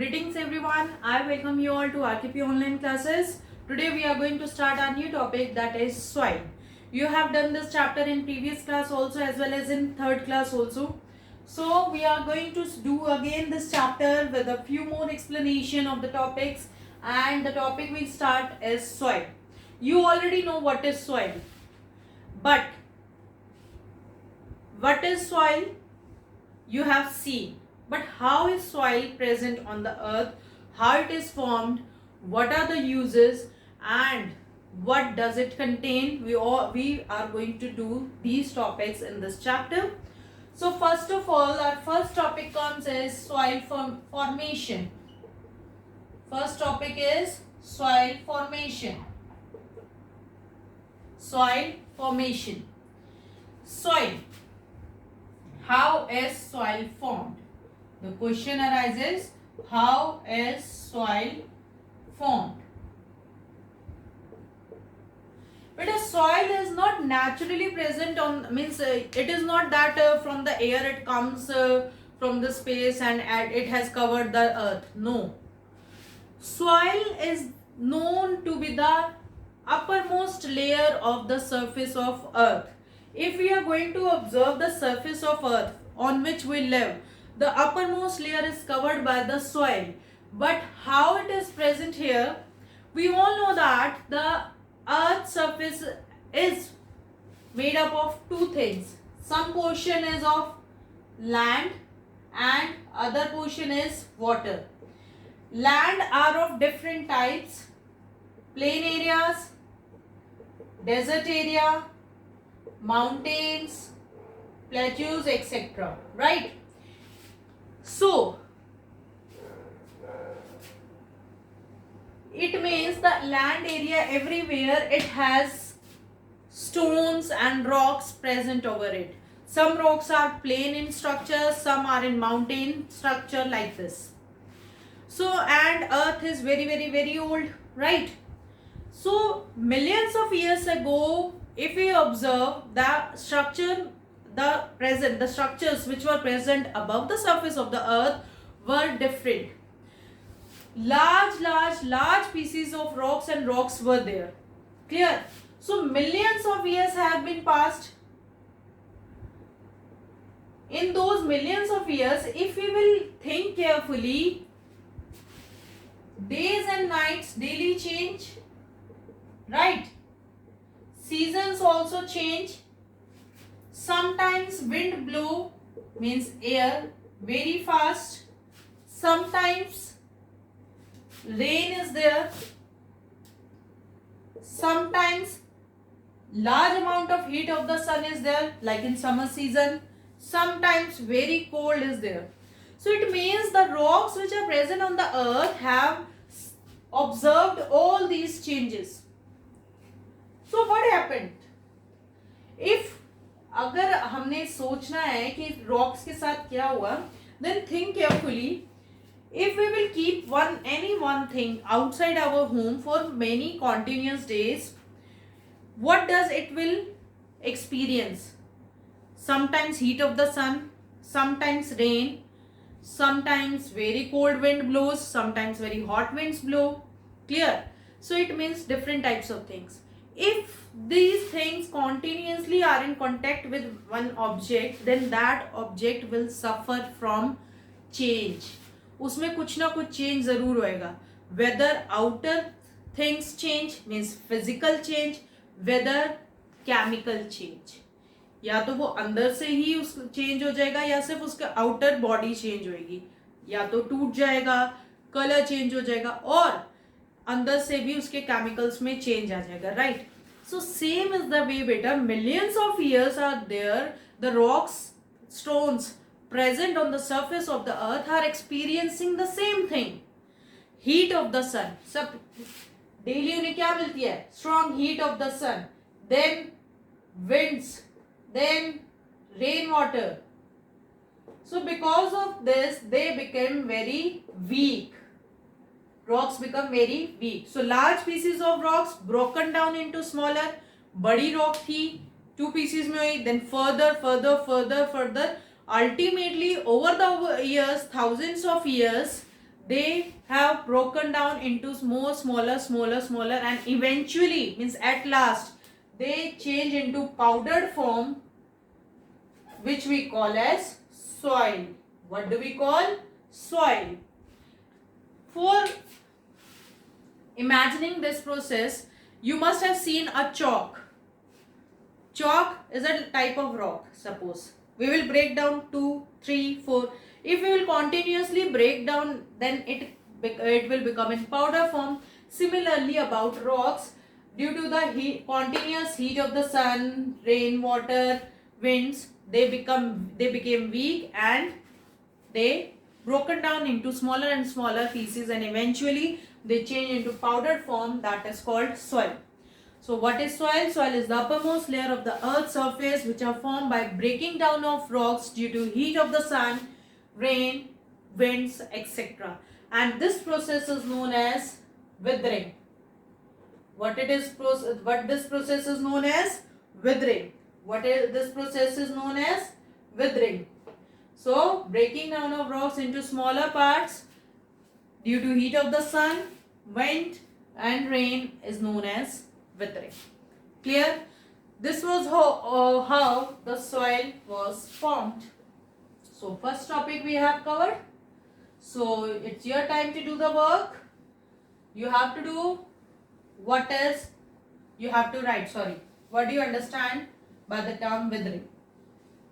Greetings everyone, I welcome you all to RKP online classes. Today we are going to start our new topic, that is soil. You have done this chapter in previous class also as well as in third class also. So we are going to do again this chapter with a few more explanation of the topics, and the topic we start is soil. You already know what is soil, but what is soil you have seen. But how is soil present on the earth, how it is formed, what are the uses, and what does it contain? We are going to do these topics in this chapter. So first of all, our first topic comes is soil formation. First topic is soil formation. Soil formation. Soil. How is soil formed? The question arises, how is soil formed? But a soil is not naturally present on, it is not that from the air it comes from the space and it has covered the earth. No. Soil is known to be the uppermost layer of the surface of earth. If we are going to observe the surface of earth on which we live, the uppermost layer is covered by the soil. But how it is present here? We all know that the earth's surface is made up of two things. Some portion is of land and other portion is water. Land are of different types: plain areas, desert area, mountains, plateaus, etc. Right? So, it means the land area everywhere it has stones and rocks present over it. Some rocks are plain in structure, some are in mountain structure like this. So, and earth is very old, right? So, millions of years ago, if we observe the structure, the structures which were present above the surface of the earth were different. Large pieces of rocks were there. Clear? So millions of years have been passed. In those millions of years, if we will think carefully, days and nights daily change, right? Seasons also change. Sometimes wind blow, means air, very fast. Sometimes rain is there. Sometimes large amount of heat of the sun is there, like in summer season. Sometimes very cold is there. So it means the rocks which are present on the earth have observed all these changes. So what happened? If अगर हमने सोचना है कि rocks के साथ क्या हुआ, then think carefully. If we will keep any one thing outside our home for many continuous days, what does it will experience? Sometimes heat of the sun, sometimes rain, sometimes very cold wind blows, sometimes very hot winds blow. Clear? So it means different types of things. If these things continuously are in contact with one object, then that object will suffer from change. उसमें कुछ ना कुछ change जरूर होएगा. Whether outer things change, means physical change, whether chemical change. या तो वो अंदर से ही उस चेंज हो जाएगा या सिर्फ उसका आउटर बॉडी चेंज होएगी, या तो टूट जाएगा, कलर चेंज हो जाएगा, और अंदर से भी उसके केमिकल्स में चेंज आ जाएगा. Right? So same is the way बेटा, millions of years are there, the rocks, stones present on the surface of the earth are experiencing the same thing. Heat of the sun, सब daily उन्हें क्या मिलती है? Strong heat of the sun, then winds, then rainwater. So because of this they became very weak. Rocks become very weak. So large pieces of rocks broken down into smaller. बड़ी rock थी, two pieces में हुई, then further, ultimately over the years, thousands of years, they have broken down into more smaller, and eventually, means at last, they change into powdered form, which we call as soil. What do we call? Soil. For imagining this process, you must have seen a chalk. Chalk is a type of rock. Suppose we will break down 2, 3, 4. If we will continuously break down, then it will become in powder form. Similarly, about rocks, due to the continuous heat of the sun, rain, water, winds, they became weak, and they broken down into smaller and smaller pieces, and eventually they change into powdered form, that is called soil. So what is soil? Soil is the uppermost layer of the earth's surface, which are formed by breaking down of rocks due to heat of the sun, rain, winds, etc. And this process is known as withering. What this process is known as? Withering. This process is known as? Withering. So breaking down of rocks into smaller parts due to heat of the sun, wind and rain is known as withering. Clear? This was how the soil was formed. So first topic we have covered. So it's your time to do the work. You have to do what do you understand by the term withering?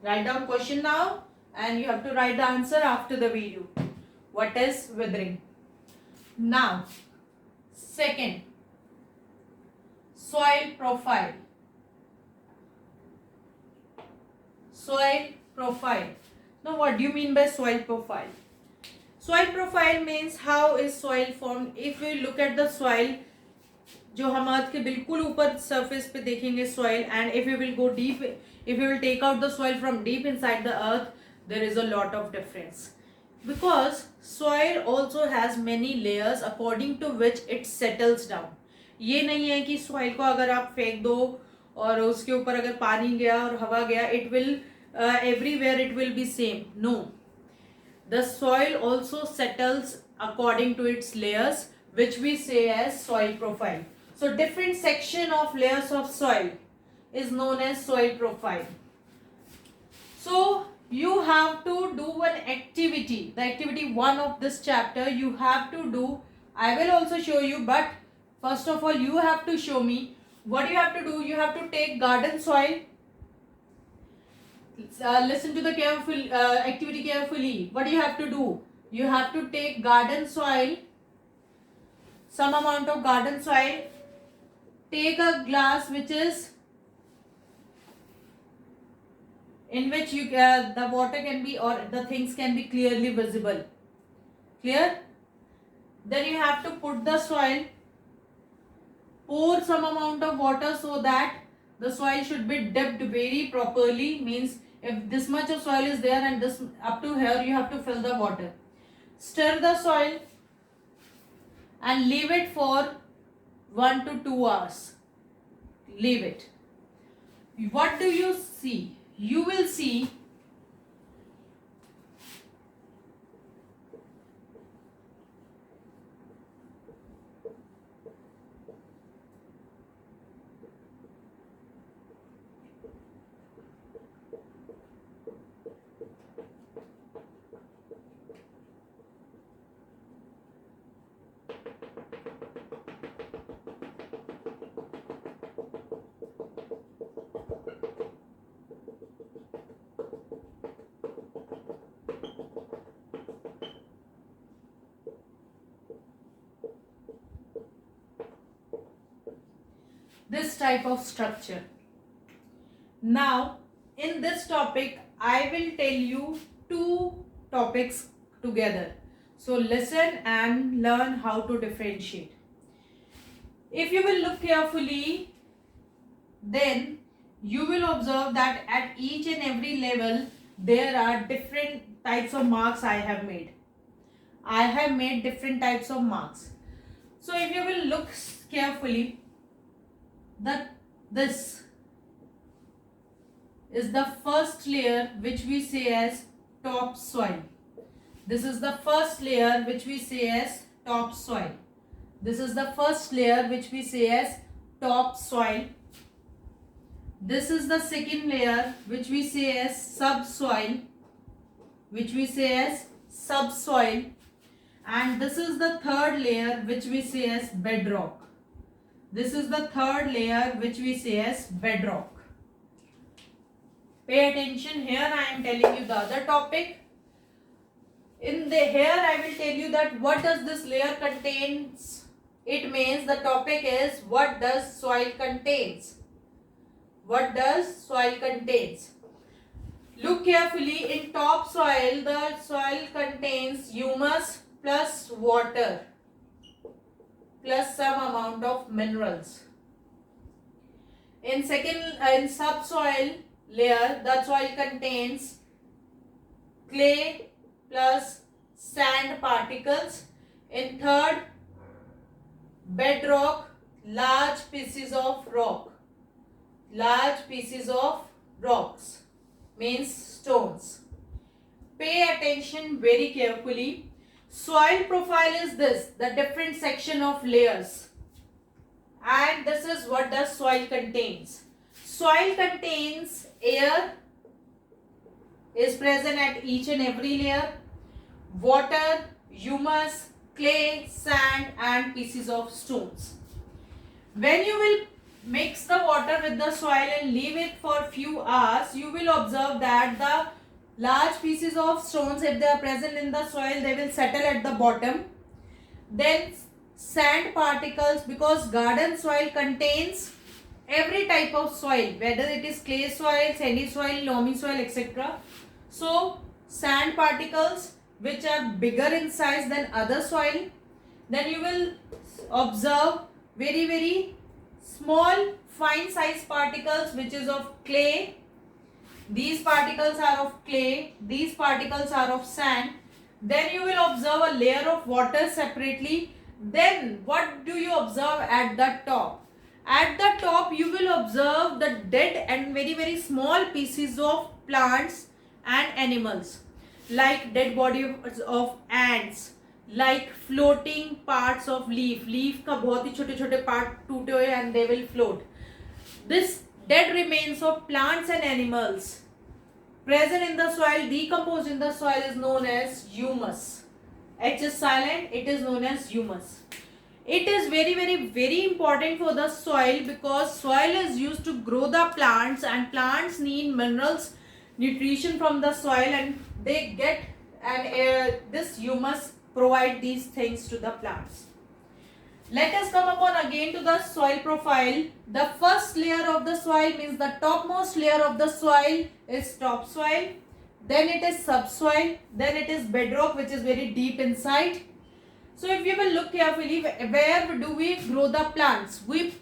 Write down question now, and you have to write the answer after the video. What is withering? Now, second, soil profile. Soil profile. Now, what do you mean by soil profile? Soil profile means how is soil formed. If we look at the soil, जो हम अर्थ के बिल्कुल ऊपर surface पे देखेंगे soil, and if we will go deep, if we will take out the soil from deep inside the earth, there is a lot of difference, because soil also has many layers according to which it settles down. ये नहीं है कि soil को अगर आप फेंक दो और उसके ऊपर अगर पानी गया और हवा गया, it will everywhere it will be same. No, the soil also settles according to its layers, which we say as soil profile. So different section of layers of soil is known as soil profile. So you have to do an activity. The activity 1 of this chapter you have to do. I will also show you, but first of all you have to show me what you have to do. You have to take garden soil. Listen to the activity carefully. What do you have to do? You have to take garden soil, some amount of garden soil. Take a glass which is in which you the water can be, or the things can be clearly visible. Clear? Then you have to put the soil, pour some amount of water so that the soil should be dipped very properly. Means if this much of soil is there and this up to here, you have to fill the water. Stir the soil and leave it for 1 to 2 hours. Leave it. What do you see? You will see this type of structure. Now, in this topic, I will tell you 2 topics together. So, listen and learn how to differentiate. If you will look carefully, then you will observe that at each and every level, there are different types of marks I have made. I have made different types of marks. So, if you will look carefully, this is the first layer, which we say as topsoil. This is the first layer which we say as topsoil. This is the first layer which we say as topsoil. This is the second layer which we say as subsoil, and this is the third layer which we say as bedrock. This is the third layer which we say as bedrock. Pay attention here. I am telling you the other topic. Here I will tell you that what does this layer contains. It means the topic is what does soil contains. What does soil contains? Look carefully. In topsoil, the soil contains humus plus water plus some amount of minerals. In subsoil layer, the soil contains clay plus sand particles. In third, bedrock, large pieces of rocks, means stones. Pay attention very carefully. Soil profile is this, the different section of layers, and this is what the soil contains. Soil contains air, is present at each and every layer, water, humus, clay, sand, and pieces of stones. When you will mix the water with the soil and leave it for few hours, you will observe that the large pieces of stones, if they are present in the soil, they will settle at the bottom. Then sand particles, because garden soil contains every type of soil, whether it is clay soil, sandy soil, loamy soil, etc. So sand particles which are bigger in size than other soil. Then you will observe very small fine size particles which is of clay. These particles are of clay, these particles are of sand. Then you will observe a layer of water separately. Then what do you observe at the top? At the top you will observe the dead and very small pieces of plants and animals, like dead body of ants, like floating parts of leaf का बहुत ही छोटे part टूटे हुए and they will float. This dead remains of plants and animals present in the soil, decomposed in the soil, is known as humus. H is silent, it is known as humus. It is very important for the soil, because soil is used to grow the plants, and plants need minerals, nutrition from the soil, and they get, and this humus provide these things to the plants. Let us come upon again to the soil profile. The first layer of the soil, means the topmost layer of the soil, is topsoil. Then it is subsoil. Then it is bedrock, which is very deep inside. So if you will look carefully, where do we grow the plants? We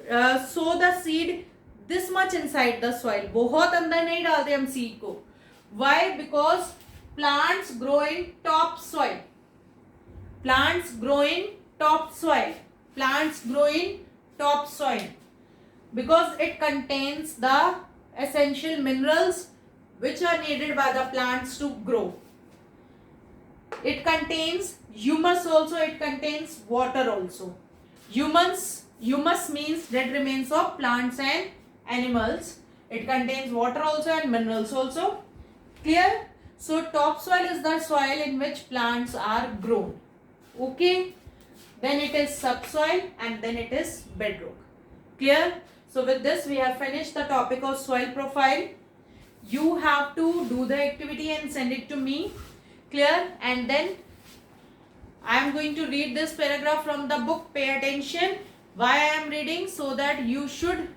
sow the seed this much inside the soil. बहुत अंदर नहीं डालते हम seed को. Why? Because plants grow in topsoil. Plants grow in topsoil. Plants grow in topsoil because it contains the essential minerals which are needed by the plants to grow. It contains humus also, it contains water also. Humus means dead remains of plants and animals. It contains water also and minerals also. Clear? So topsoil is the soil in which plants are grown. Okay? Then it is subsoil, and then it is bedrock. Clear? So with this we have finished the topic of soil profile. You have to do the activity and send it to me. Clear? And then I am going to read this paragraph from the book. Pay attention. Why I am reading? So that you should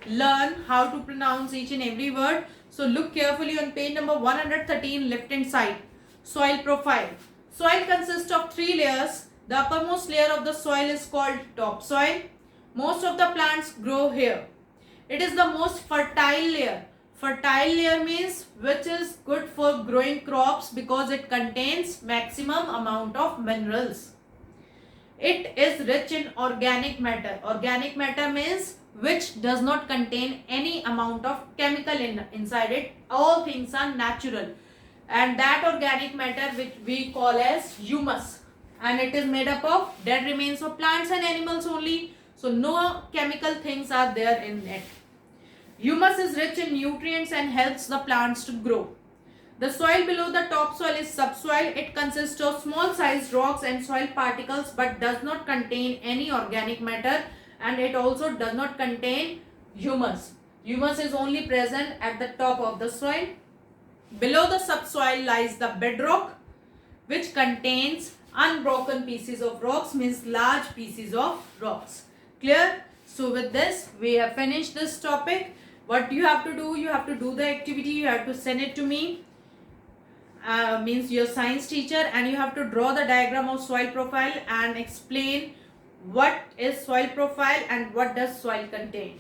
learn how to pronounce each and every word. So look carefully on page number 113, left hand side. Soil profile. Soil consists of 3 layers. The uppermost layer of the soil is called topsoil. Most of the plants grow here. It is the most fertile layer. Fertile layer means which is good for growing crops because it contains maximum amount of minerals. It is rich in organic matter. Organic matter means which does not contain any amount of chemical inside it. All things are natural. and that organic matter which we call as humus, and it is made up of dead remains of plants and animals only, so no chemical things are there in it. Humus is rich in nutrients and helps the plants to grow. The soil below the topsoil is subsoil. It consists of small sized rocks and soil particles but does not contain any organic matter, and it also does not contain humus. Humus is only present at the top of the soil. Below the subsoil lies the bedrock, which contains unbroken pieces of rocks, means large pieces of rocks. Clear? So with this we have finished this topic. What you have to do, you have to do the activity, you have to send it to me, means your science teacher, and you have to draw the diagram of soil profile and explain what is soil profile and what does soil contain.